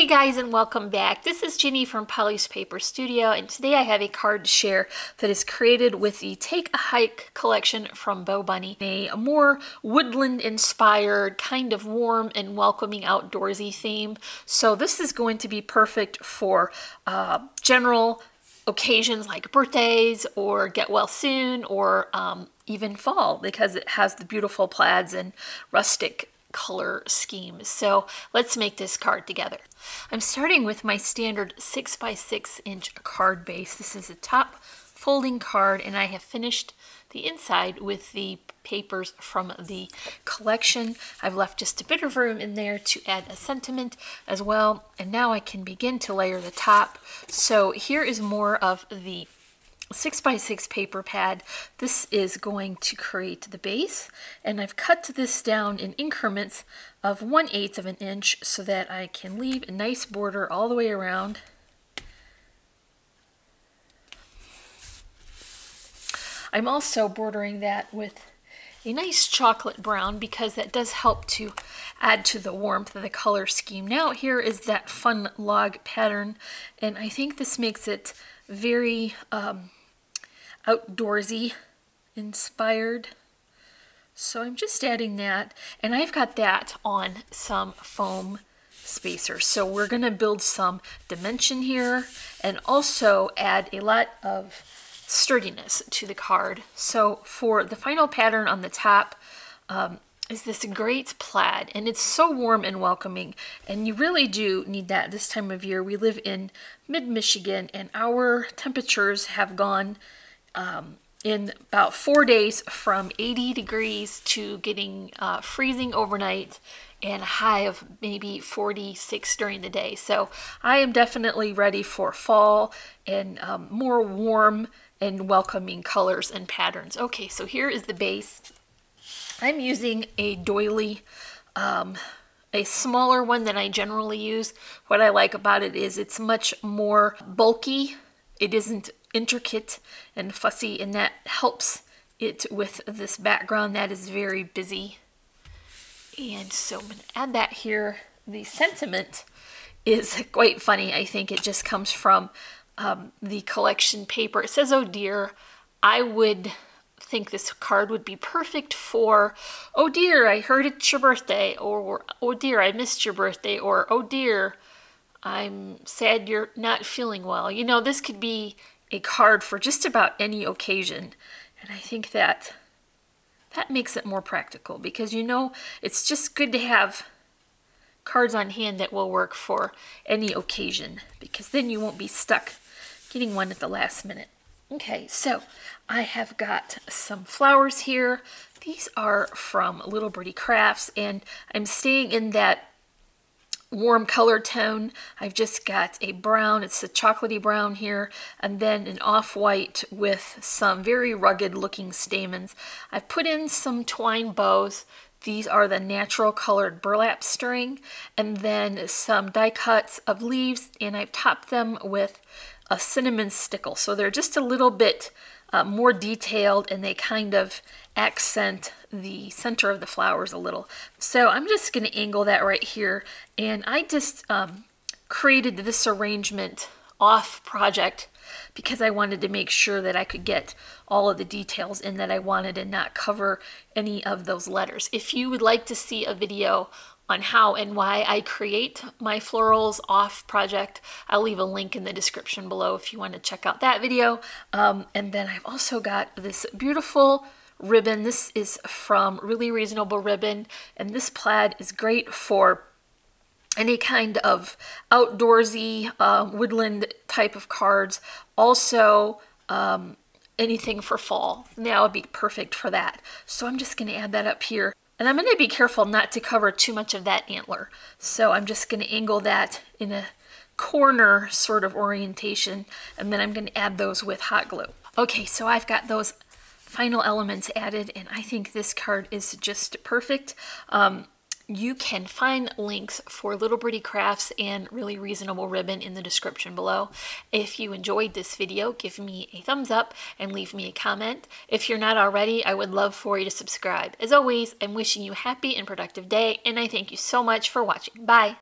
Hey guys, and welcome back. This is Ginny from Polly's Paper Studio, and today I have a card to share that is created with the Take a Hike collection from BoBunny. A more woodland inspired, kind of warm and welcoming outdoorsy theme. So this is going to be perfect for general occasions like birthdays or get well soon or even fall, because it has the beautiful plaids and rustic color scheme. So let's make this card together. I'm starting with my standard 6x6 inch card base. This is a top folding card, and I have finished the inside with the papers from the collection. I've left just a bit of room in there to add a sentiment as well, and now I can begin to layer the top. So here is more of the 6x6 paper pad. This is going to create the base, and I've cut this down in increments of 1/8 of an inch so that I can leave a nice border all the way around. I'm also bordering that with a nice chocolate brown because that does help to add to the warmth of the color scheme. Now here is that fun log pattern, and I think this makes it very outdoorsy inspired. So I'm just adding that, and I've got that on some foam spacers. So we're going to build some dimension here and also add a lot of sturdiness to the card. So for the final pattern on the top is this great plaid, and it's so warm and welcoming, and you really do need that this time of year. We live in mid-Michigan, and our temperatures have gone in about 4 days from 80 degrees to getting freezing overnight and a high of maybe 46 during the day. So I am definitely ready for fall and more warm and welcoming colors and patterns. Okay, so here is the base. I'm using a doily, a smaller one than I generally use. What I like about it is it's much more bulky. It isn't intricate and fussy, and that helps it with this background that is very busy. And so I'm going to add that here. The sentiment is quite funny. I think it just comes from the collection paper. It says, "Oh dear." I would think this card would be perfect for, "Oh dear, I heard it's your birthday," or "Oh dear, I missed your birthday," or "Oh dear, I'm sad you're not feeling well." You know, this could be a card for just about any occasion, and I think that makes it more practical, because you know it's just good to have cards on hand that will work for any occasion, because then you won't be stuck getting one at the last minute. Okay, so I have got some flowers here. These are from Little Birdie Crafts, and I'm staying in that warm color tone. I've just got a brown, it's a chocolatey brown here, and then an off-white with some very rugged looking stamens. I've put in some twine bows. These are the natural colored burlap string, and then some die cuts of leaves, and I've topped them with a cinnamon stickle. So they're just a little bit more detailed, and they kind of accent the center of the flowers a little. So I'm just going to angle that right here, and I just created this arrangement off project because I wanted to make sure that I could get all of the details in that I wanted and not cover any of those letters. If you would like to see a video on how and why I create my florals off project, I'll leave a link in the description below if you want to check out that video. And then I've also got this beautiful ribbon. This is from Really Reasonable Ribbon, and this plaid is great for any kind of outdoorsy woodland type of cards. Also anything for fall, that would be perfect for that. So I'm just going to add that up here. And I'm going to be careful not to cover too much of that antler. So I'm just going to angle that in a corner sort of orientation, and then I'm going to add those with hot glue. Okay, so I've got those final elements added, and I think this card is just perfect. You can find links for Little Birdie Crafts and Really Reasonable Ribbon in the description below. If you enjoyed this video, give me a thumbs up and leave me a comment. If you're not already, I would love for you to subscribe. As always, I'm wishing you a happy and productive day, and I thank you so much for watching. Bye!